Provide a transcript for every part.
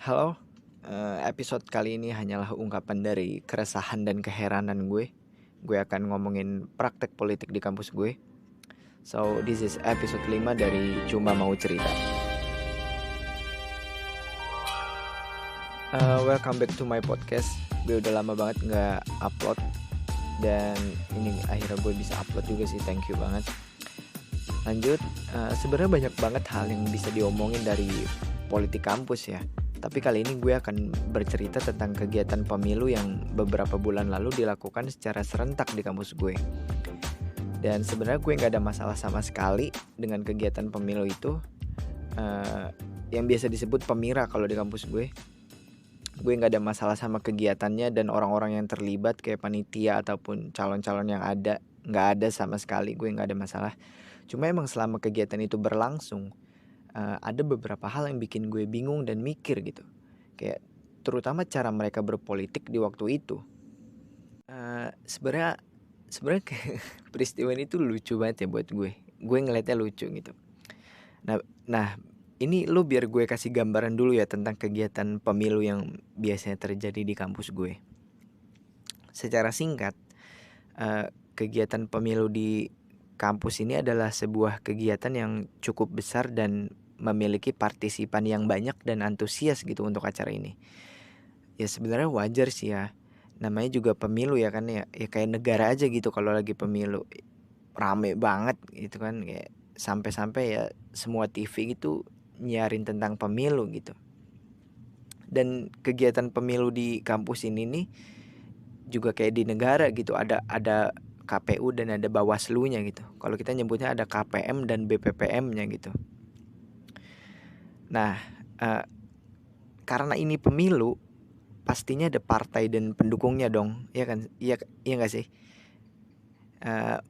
Halo, episode kali ini hanyalah ungkapan dari keresahan dan keheranan gue. Gue akan ngomongin praktek politik di kampus gue. So, this is episode 5 dari Cuma Mau Cerita. Welcome back to my podcast. Gue udah lama banget nggak upload. Dan ini akhirnya gue bisa upload juga sih, thank you banget. Lanjut, sebenarnya banyak banget hal yang bisa diomongin dari politik kampus ya. Tapi kali ini gue akan bercerita tentang kegiatan pemilu yang beberapa bulan lalu dilakukan secara serentak di kampus gue. Dan sebenarnya gue gak ada masalah sama sekali dengan kegiatan pemilu itu, yang biasa disebut pemira kalau di kampus gue. Gue gak ada masalah sama kegiatannya dan orang-orang yang terlibat kayak panitia ataupun calon-calon yang ada. Gak ada sama sekali, gue gak ada masalah. Cuma emang selama kegiatan itu berlangsung, ada beberapa hal yang bikin gue bingung dan mikir gitu. Kayak terutama cara mereka berpolitik di waktu itu. Sebenarnya kayak peristiwa ini tuh lucu banget ya buat gue. Gue ngeliatnya lucu gitu. Nah, ini lu biar gue kasih gambaran dulu ya tentang kegiatan pemilu yang biasanya terjadi di kampus gue. Secara singkat, kegiatan pemilu di kampus ini adalah sebuah kegiatan yang cukup besar dan memiliki partisipan yang banyak dan antusias gitu untuk acara ini. Ya sebenarnya wajar sih ya. Namanya juga pemilu ya kan ya. Ya kayak negara aja gitu kalau lagi pemilu. Rame banget gitu kan, kayak sampai-sampai ya semua TV gitu nyiarin tentang pemilu gitu. Dan kegiatan pemilu di kampus ini nih juga kayak di negara gitu, ada KPU dan ada Bawaslu-nya gitu. Kalau kita nyebutnya ada KPM dan BPPM-nya gitu. Nah, karena ini pemilu, pastinya ada partai dan pendukungnya dong, ya kan? Iya nggak sih?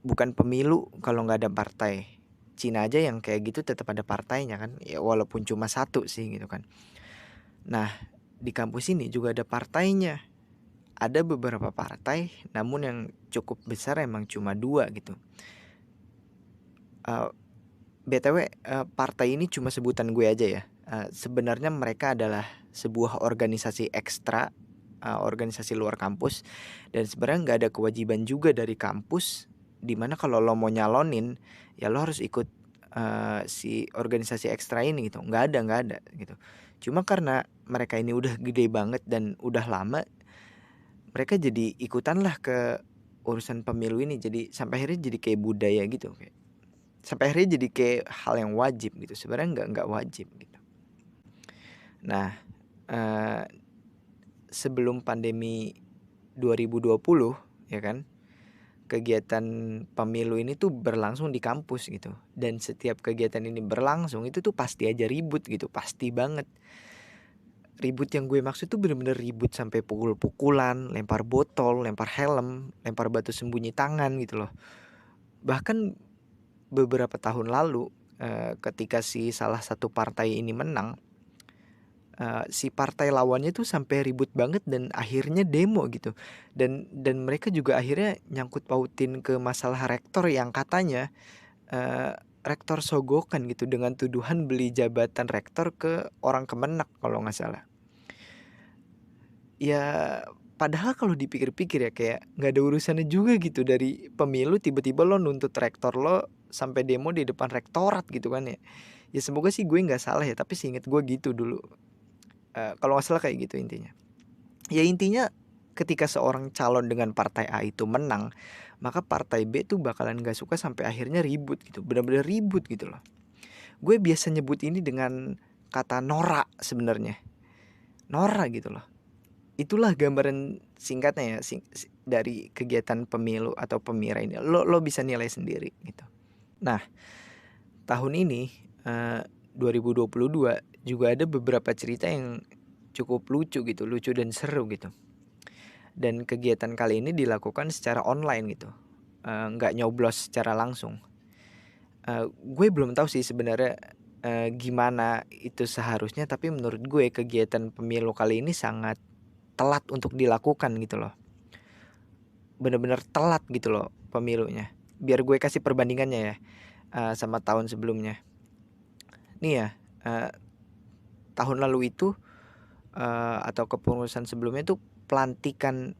Bukan pemilu kalau nggak ada partai. Cina aja yang kayak gitu tetap ada partainya kan, ya walaupun cuma satu sih gitu kan. Nah, di kampus ini juga ada partainya. Ada beberapa partai, namun yang cukup besar emang cuma 2 gitu. BTW, partai ini cuma sebutan gue aja ya. Sebenarnya mereka adalah sebuah organisasi ekstra, organisasi luar kampus. Dan sebenarnya nggak ada kewajiban juga dari kampus, dimana kalau lo mau nyalonin, ya lo harus ikut si organisasi ekstra ini gitu. Nggak ada gitu. Cuma karena mereka ini udah gede banget dan udah lama, mereka jadi ikutan lah ke urusan pemilu ini. Jadi sampai akhirnya jadi kayak budaya gitu, kayak sampai akhirnya jadi kayak hal yang wajib gitu. Sebenarnya nggak wajib gitu. Nah, sebelum pandemi 2020 ya kan, kegiatan pemilu ini tuh berlangsung di kampus gitu. Dan setiap kegiatan ini berlangsung itu tuh pasti aja ribut gitu, pasti banget. Ribut yang gue maksud tuh bener-bener ribut sampai pukul-pukulan, lempar botol, lempar helm, lempar batu sembunyi tangan gitu loh. Bahkan beberapa tahun lalu, ketika si salah satu partai ini menang, si partai lawannya tuh sampai ribut banget dan akhirnya demo gitu. Dan mereka juga akhirnya nyangkut pautin ke masalah rektor yang katanya rektor sogokan gitu dengan tuduhan beli jabatan rektor ke orang Kemenak kalau nggak salah. Ya padahal kalau dipikir-pikir ya kayak nggak ada urusannya juga gitu, dari pemilu tiba-tiba lo nuntut rektor lo sampai demo di depan rektorat gitu kan ya. Ya semoga sih gue nggak salah ya, tapi seinget gue gitu dulu. Kalau nggak salah kayak gitu intinya. Ya intinya ketika seorang calon dengan partai A itu menang, maka partai B tuh bakalan nggak suka sampai akhirnya ribut gitu, benar-benar ribut gitu loh. Gue biasa nyebut ini dengan kata norak sebenarnya, norak gitu loh. Itulah gambaran singkatnya ya dari kegiatan pemilu atau pemira ini. Lo bisa nilai sendiri gitu. Nah, tahun ini 2022 juga ada beberapa cerita yang cukup lucu gitu, lucu dan seru gitu. Dan kegiatan kali ini dilakukan secara online gitu, nggak nyoblos secara langsung. Gue belum tahu sih sebenarnya gimana itu seharusnya, tapi menurut gue kegiatan pemilu kali ini sangat telat untuk dilakukan gitu loh. Bener-bener telat gitu loh pemilunya. Biar gue kasih perbandingannya ya sama tahun sebelumnya. Nih ya, tahun lalu itu atau kepengurusan sebelumnya tuh pelantikan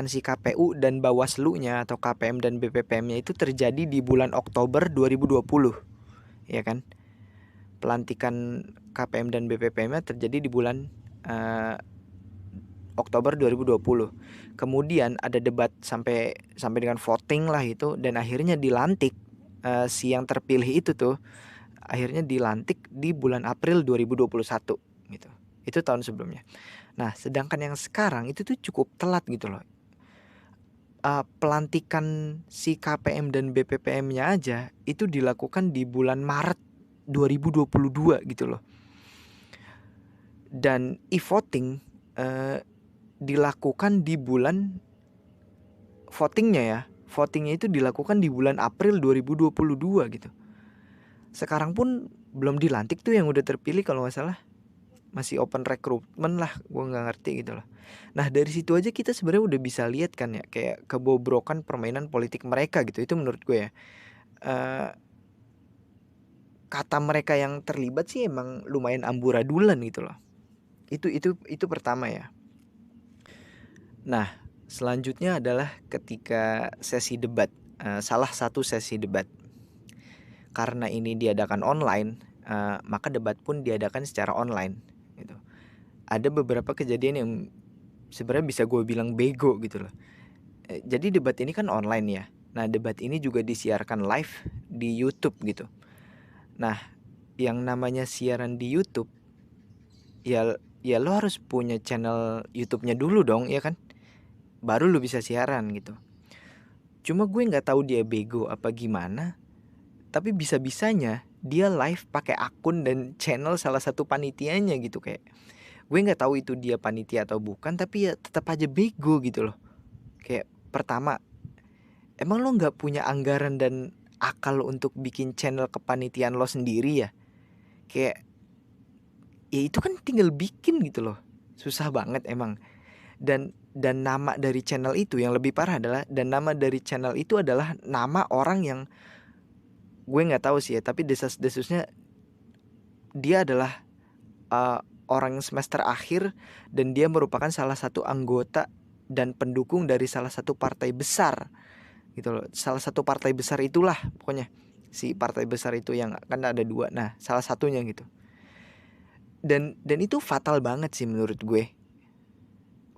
si KPU dan Bawaslu-nya atau KPM dan BPPM-nya itu terjadi di bulan Oktober 2020, ya kan? Pelantikan KPM dan BPPM-nya terjadi di bulan Oktober 2020. Kemudian ada debat sampai dengan voting lah itu, dan akhirnya dilantik, si yang terpilih itu tuh akhirnya dilantik di bulan April 2021 gitu. Itu tahun sebelumnya. Nah, sedangkan yang sekarang itu tuh cukup telat gitu loh. Pelantikan si KPM dan BPPM-nya aja itu dilakukan di bulan Maret 2022 gitu loh. Dan e-voting dilakukan di bulan votingnya itu dilakukan di bulan April 2022 gitu. Sekarang pun belum dilantik tuh yang udah terpilih kalau nggak salah. Masih open recruitment lah, gue nggak ngerti gitu loh. Nah, dari situ aja kita sebenarnya udah bisa lihat kan ya, kayak kebobrokan permainan politik mereka gitu. Itu menurut gue ya. Kata mereka yang terlibat sih emang lumayan amburadulan gitu loh. Itu pertama ya. Nah, selanjutnya adalah ketika sesi debat, salah satu sesi debat. Karena ini diadakan online, maka debat pun diadakan secara online gitu. Ada beberapa kejadian yang sebenarnya bisa gue bilang bego gitu loh. Jadi debat ini kan online ya. Nah, debat ini juga disiarkan live di YouTube gitu. Nah, yang namanya siaran di YouTube, ya lo harus punya channel YouTube-nya dulu dong, ya kan? Baru lo bisa siaran gitu. Cuma gue nggak tahu dia bego apa gimana, tapi bisa-bisanya dia live pakai akun dan channel salah satu panitianya gitu. Kayak gue nggak tahu itu dia panitia atau bukan, tapi ya tetap aja bego gitu loh. Kayak pertama, emang lo nggak punya anggaran dan akal untuk bikin channel kepanitiaan lo sendiri ya? Kayak ya itu kan tinggal bikin gitu loh. Susah banget emang. Dan nama dari channel itu yang lebih parah adalah, dan nama dari channel itu adalah nama orang yang gue nggak tahu sih ya, tapi desas-desusnya dia adalah orang semester akhir, dan dia merupakan salah satu anggota dan pendukung dari salah satu partai besar gitu loh. Salah satu partai besar itulah pokoknya, si partai besar itu yang kan ada dua. Nah, salah satunya gitu. Dan itu fatal banget sih menurut gue.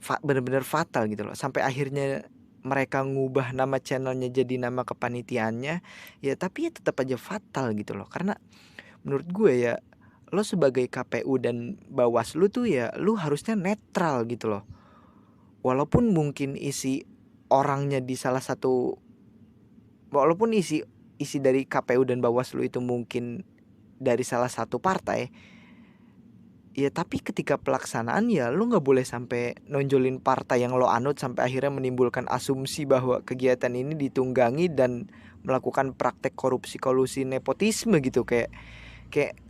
Bener-bener fatal gitu loh. Sampai akhirnya mereka ngubah nama channelnya jadi nama kepanitiaannya. Ya tapi ya tetap aja fatal gitu loh. Karena menurut gue ya, lo sebagai KPU dan Bawaslu tuh ya lo harusnya netral gitu loh. Walaupun mungkin isi orangnya di salah satu, walaupun isi dari KPU dan Bawaslu itu mungkin dari salah satu partai, ya tapi ketika pelaksanaan ya lo nggak boleh sampai nonjolin partai yang lo anut sampai akhirnya menimbulkan asumsi bahwa kegiatan ini ditunggangi dan melakukan praktek korupsi kolusi nepotisme gitu. Kayak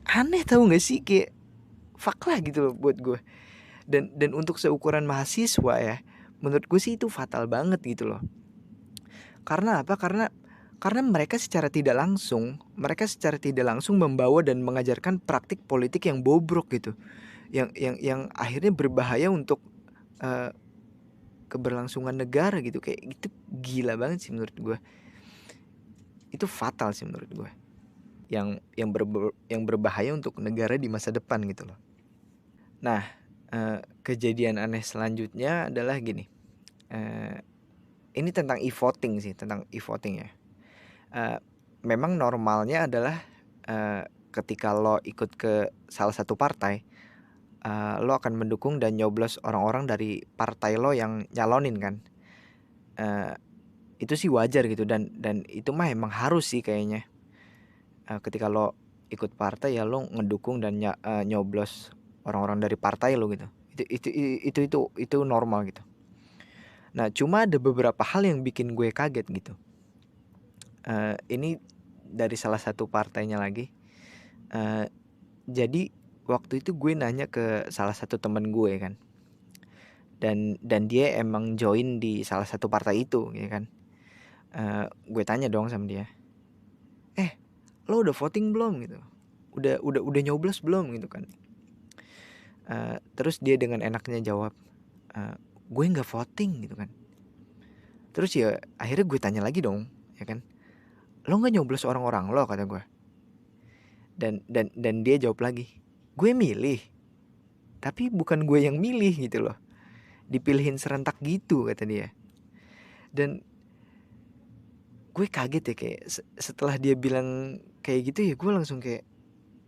aneh, tahu nggak sih? Kayak fuck lah gitu loh buat gue. Dan untuk seukuran mahasiswa ya, menurut gue sih itu fatal banget gitu loh. Karena apa? Karena mereka secara tidak langsung membawa dan mengajarkan praktik politik yang bobrok gitu. Yang akhirnya berbahaya untuk keberlangsungan negara gitu. Kayak gitu gila banget sih menurut gue. Itu fatal sih menurut gue. Yang berbahaya untuk negara di masa depan gitu loh. Nah, kejadian aneh selanjutnya adalah gini. Ini tentang e-voting sih, ya. Memang normalnya adalah ketika lo ikut ke salah satu partai, lo akan mendukung dan nyoblos orang-orang dari partai lo yang nyalonin kan. Itu sih wajar gitu, dan itu mah emang harus sih kayaknya. Ketika lo ikut partai ya lo ngedukung dan nyoblos orang-orang dari partai lo gitu. Itu normal gitu. Nah, cuma ada beberapa hal yang bikin gue kaget gitu. Ini dari salah satu partainya lagi. Jadi waktu itu gue nanya ke salah satu temen gue kan, dan dia emang join di salah satu partai itu ya kan. Gue tanya dong sama dia, lo udah voting belum gitu, udah nyoblos belum gitu kan. Terus dia dengan enaknya jawab, gue nggak voting gitu kan. Terus ya akhirnya gue tanya lagi dong, ya kan, lo nggak nyoblos orang-orang lo, kata gue. Dan dia jawab lagi, gue milih, tapi bukan gue yang milih gitu loh, dipilihin serentak gitu, kata dia. Dan gue kaget ya, kayak setelah dia bilang kayak gitu ya gue langsung kayak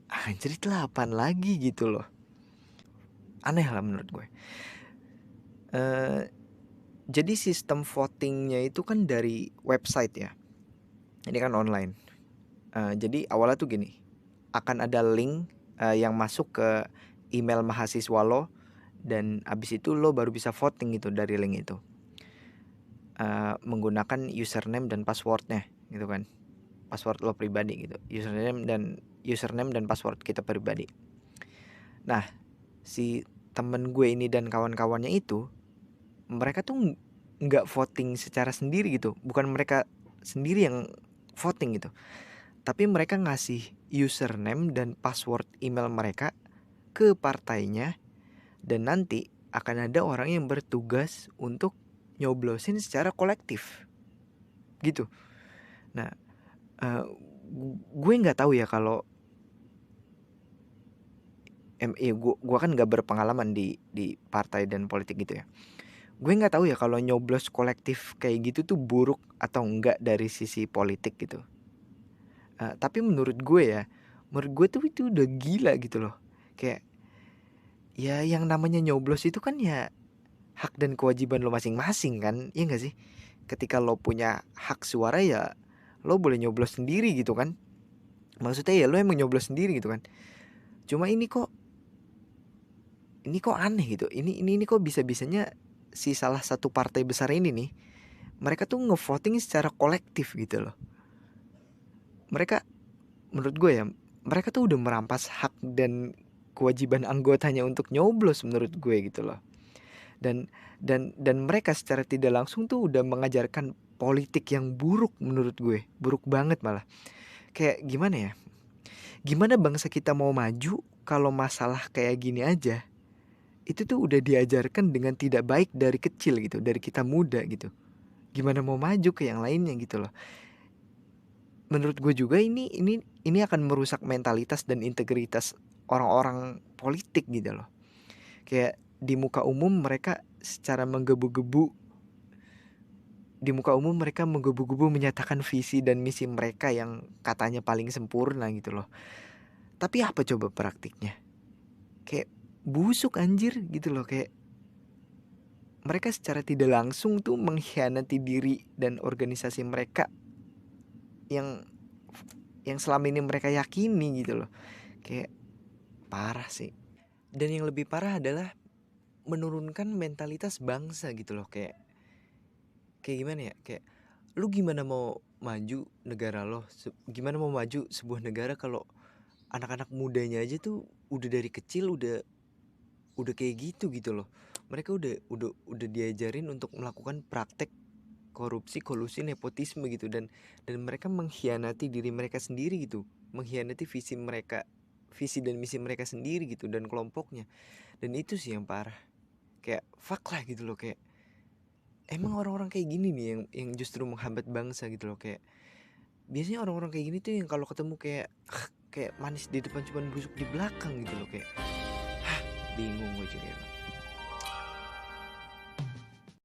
anjir, itu apaan lagi gitu loh. Aneh lah menurut gue. Jadi sistem votingnya itu kan dari website ya, ini kan online. Jadi awalnya tuh gini, akan ada link yang masuk ke email mahasiswa lo, dan abis itu lo baru bisa voting gitu dari link itu, menggunakan username dan passwordnya gitu kan, password lo pribadi gitu, username dan password kita pribadi. Nah, si temen gue ini dan kawan-kawannya itu, mereka tuh nggak voting secara sendiri gitu, bukan mereka sendiri yang voting gitu, tapi mereka ngasih username dan password email mereka ke partainya, dan nanti akan ada orang yang bertugas untuk nyoblosin secara kolektif gitu. Nah, gue nggak tahu ya kalau gue kan nggak berpengalaman di partai dan politik gitu ya. Gue nggak tahu ya kalau nyoblos kolektif kayak gitu tuh buruk atau enggak dari sisi politik gitu. Tapi menurut gue tuh itu udah gila gitu loh. Kayak ya yang namanya nyoblos itu kan ya hak dan kewajiban lo masing-masing kan, iya nggak sih? Ketika lo punya hak suara ya lo boleh nyoblos sendiri gitu kan. Maksudnya ya lo emang nyoblos sendiri gitu kan. Cuma ini kok aneh gitu. Ini kok bisa-bisanya si salah satu partai besar ini nih, mereka tuh ngevoting secara kolektif gitu loh. Mereka, menurut gue ya, mereka tuh udah merampas hak dan kewajiban anggotanya untuk nyoblos menurut gue gitu loh. Dan mereka secara tidak langsung tuh udah mengajarkan politik yang buruk menurut gue, buruk banget malah. Kayak gimana ya? Gimana bangsa kita mau maju kalau masalah kayak gini aja itu tuh udah diajarkan dengan tidak baik dari kecil gitu, dari kita muda gitu. Gimana mau maju ke yang lainnya gitu loh. Menurut gue juga ini akan merusak mentalitas dan integritas orang-orang politik gitu loh. Kayak di muka umum mereka secara menggebu-gebu, di muka umum mereka menggebu-gebu menyatakan visi dan misi mereka yang katanya paling sempurna gitu loh. Tapi apa coba praktiknya? Kayak busuk anjir gitu loh. Kayak mereka secara tidak langsung tuh mengkhianati diri dan organisasi mereka yang selama ini mereka yakini gitu loh. Kayak parah sih. Dan yang lebih parah adalah menurunkan mentalitas bangsa gitu loh. Kayak gimana ya? Kayak lu gimana mau maju negara lo? Gimana mau maju sebuah negara kalau anak-anak mudanya aja tuh udah dari kecil udah kayak gitu loh. Mereka udah diajarin untuk melakukan praktek korupsi, kolusi, nepotisme gitu, dan mereka mengkhianati diri mereka sendiri gitu, mengkhianati visi dan misi mereka sendiri gitu, dan kelompoknya. Dan itu sih yang parah. Kayak fuck lah gitu loh. Kayak emang orang-orang kayak gini nih yang justru menghambat bangsa gitu loh. Kayak biasanya orang-orang kayak gini tuh yang kalau ketemu kayak kayak manis di depan cuman busuk di belakang gitu loh. Kayak bingung gue juga.